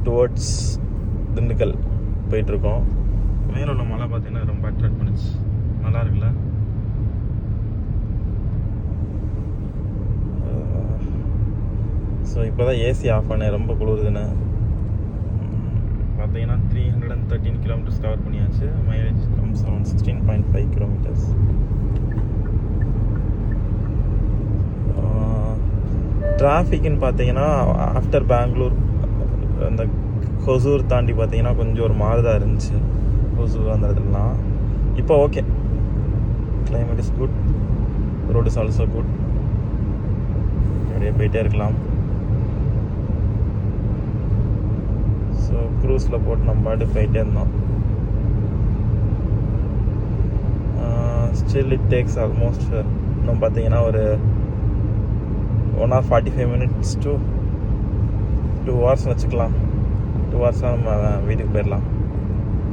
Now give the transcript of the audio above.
Towards Dindigul போயிட்டுருக்கோம். மேலே உள்ள மலை பார்த்தீங்கன்னா ரொம்ப அட்ராக்ட் பண்ணுச்சு. நல்லா இருக்குல்ல? ஸோ இப்போ தான் ஏசி ஆஃப் பண்ணேன், ரொம்ப குளிருதுன்னு. பார்த்தீங்கன்னா 313 கிலோமீட்டர்ஸ் கவர் பண்ணியாச்சு. Mileage comes around 16.5 kilometres. டிராஃபிக்னு பார்த்தீங்கன்னா ஆஃப்டர் பெங்களூர் அந்த ஹொசூர் தாண்டி பார்த்தீங்கன்னா கொஞ்சம் ஒரு மாதிரி தான் இருந்துச்சு. ஹொசூர் அந்த இடத்துலலாம் இப்போ okay. Climate is good, road is also good. அப்படியே போயிட்டே இருக்கலாம். ஸோ க்ரூஸில் போட்டு நம்ம பாட்டு போயிட்டே இருந்தோம். ஸ்டில் இட் டேக்ஸ் ஆல்மோஸ்ட் இன்னும் பார்த்தீங்கன்னா ஒரு 1 hour 45 minutes to 2 hours வச்சுக்கலாம். 2 hours நம்ம வீட்டுக்கு போயிடலாம்.